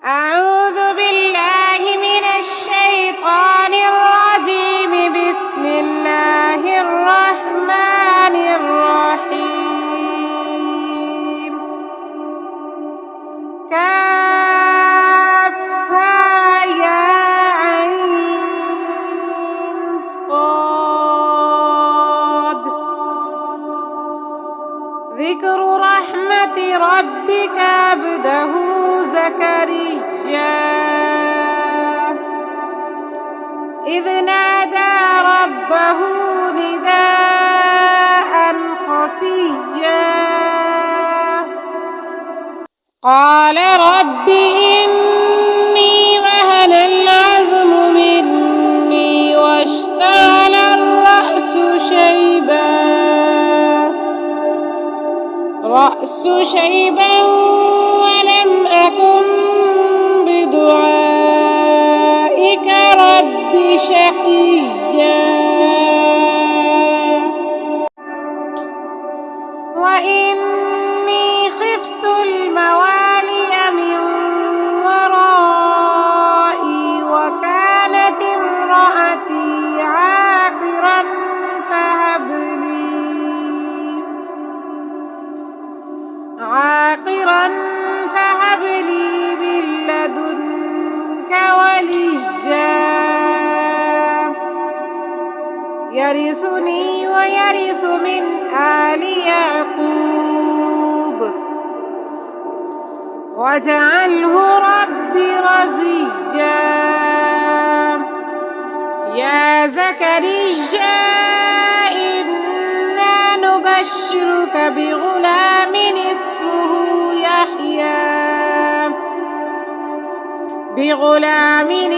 أعوذ بالله من الشيطان الرجيم. بسم الله الرحمن الرحيم. كافها يا عين صاد. ذكر رحمة ربك عبده زكريا إذ نادى ربه نداء خفيا قال رب إني وهن العظم مني واشتعل الرأس شيبا ولم أكن بدعائك رب شقيا وإني خفت الموالي من ورائي وكانت امرأتي عاقرا فهب لي من لدنك وليا يرثني ويرث من آل يعقوب واجعله رب رضيا. يا زكريا إنا نبشرك بغلام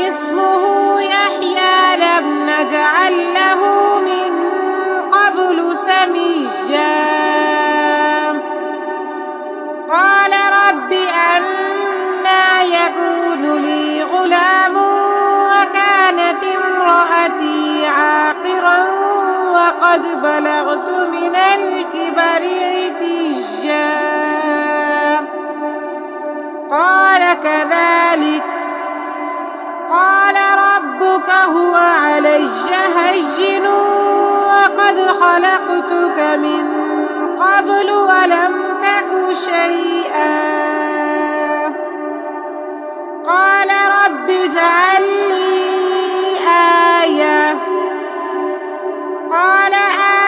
اسمه يحيى لم نجعل له من قبل سميا. قال رب أنى يكون لي غلام وكانت امرأتي عاقرا وقد بلغت من الكبر عتيا. قال كذلك قال ربك هو علي هين وقد خلقتك من قبل ولم تك شيئا. قال رب اجعل لي آية. قال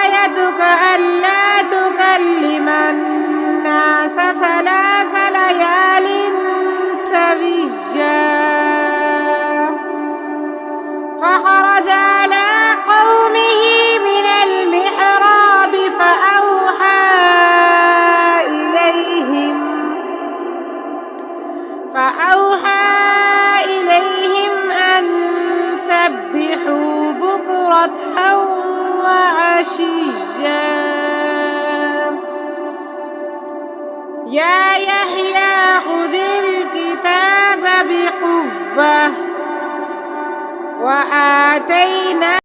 آيتك ألا تكلم الناس 3 ليال سويا. فخرج على قومه من المحراب فأوحى إليهم أن سبحوا بكرة وعشيا. يا يحيى خذ الكتاب بقوة وآتينا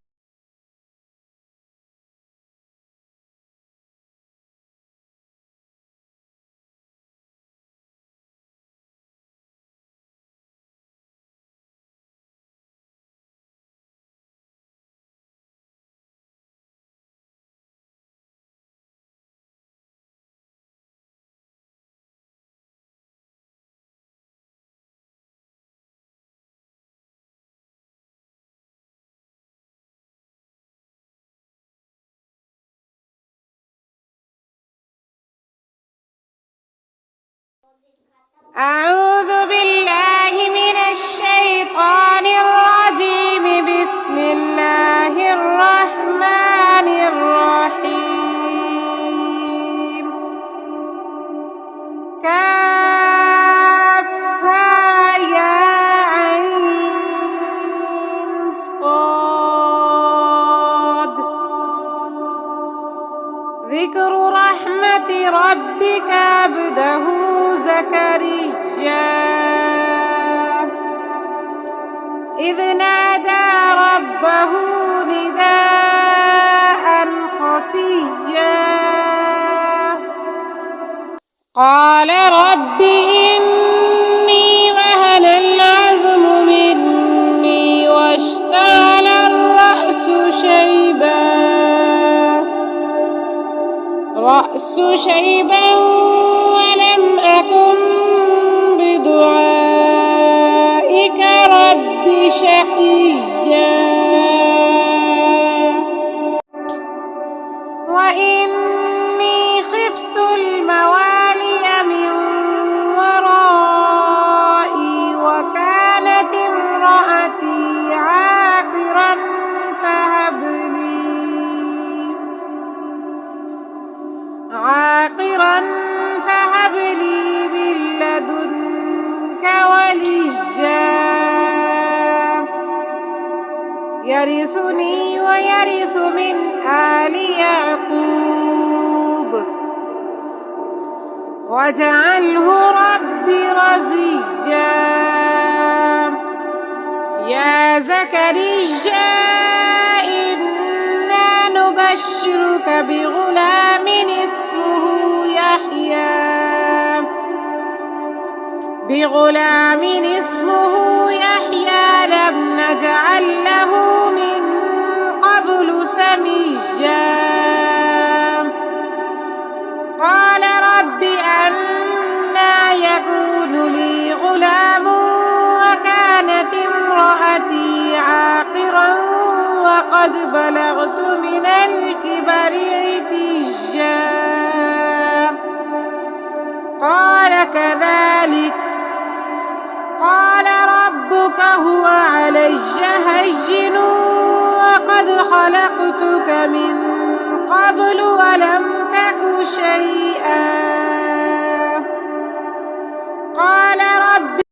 أعوذ بالله من الشيطان الرجيم. بسم الله الرحمن الرحيم. كافها يا عين صاد. ذكر رحمة ربك عبده زكريا إذ نادى ربه نداء خفيا قال رب إني وهن الرأس شيبا ولم أكن بدعائك رب شقيا وإني خفت الموالي من ورائي وكانت امرأتي عاقرا فهب لي من لدنك وليا يرثني ويرث من آل يعقوب واجعله رب رضيا يا زكريا إنا نبشرك بغلام اسمه يحيى لم نجعل له من قبل سميا قال رب أنى يكون لي غلام وكانت امرأتي عاقرا وقد بلغت من الكبر عتيا قال كذلك قال ربك هو علي هين وقد خلقتك من قبل ولم تك شيئا قال رب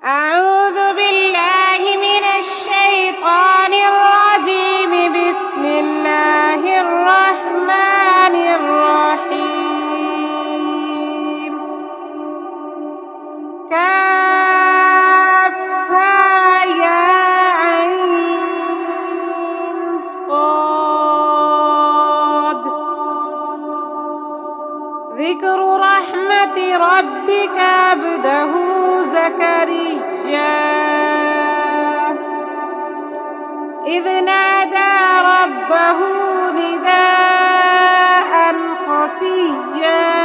أعوذ بالله من الشيطان الرجيم بسم الله الرحمن الرحيم كافها يا عين صاد ذكر رحمة ربك عبده زكريا إذ نادى ربه نداء خفيا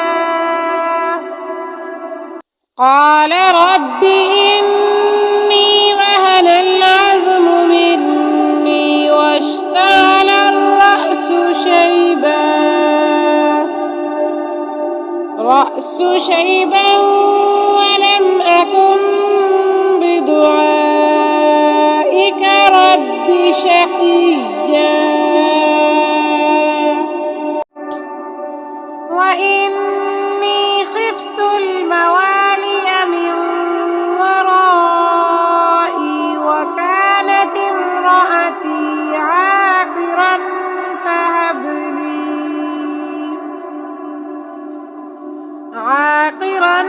قال رب إني وهن العظم مني واشتعل الرأس شيبا ولم أكن بدعائك رب شقيا وإني خفت الموالي من ورائي وكانت امرأتي عاقرا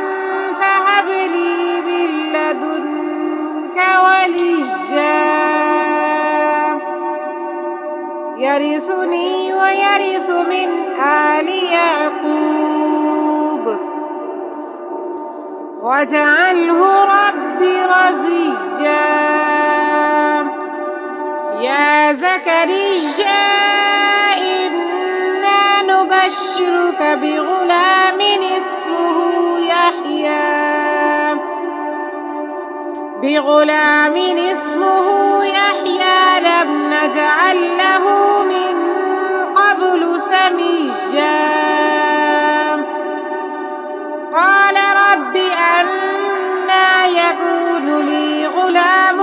فهب لي من لدنك وليا يرثني ويرث من آل يعقوب واجعله رب رزيا. يا زكريا إنا نبشرك بغلام اسمه يحيى لم نجعل له من قبل سميا. قال رب أنى يكون لي غلام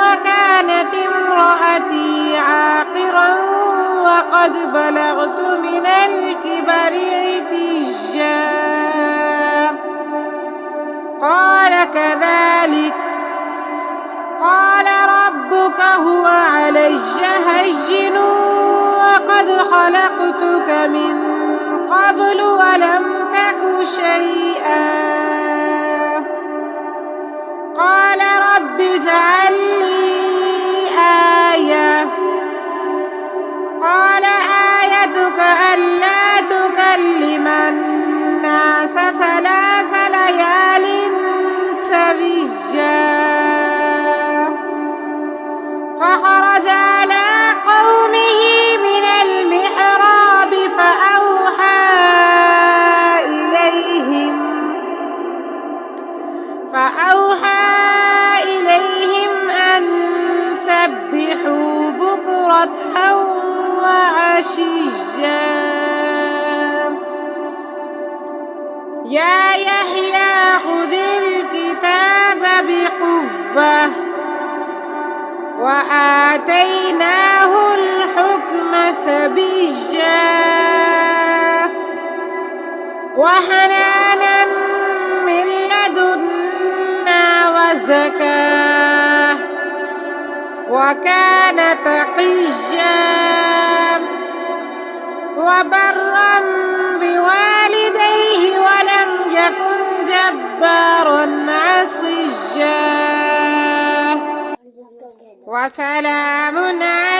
وكانت امرأتي عاقرا وقد بلغت من الكبر عتيا. قال كذلك قال ربك هو علي هين وقد خلقتك من قبل ولم تك شيئا. قال رب اجعل لي آية. قال آيتك ألا تكلم الناس 3 ليال سويا. فخرج على قومه من المحراب فأوحى إليهم أن سبحوا بكرة وعشيا. يا يحيى خذ الكتاب بقوة وآتيناه الحكم سبيا. وحنانا من لدنا وزكاة وكان تقيا. وبرا بوالديه ولم يكن جبارا عصيا. وسلام عليه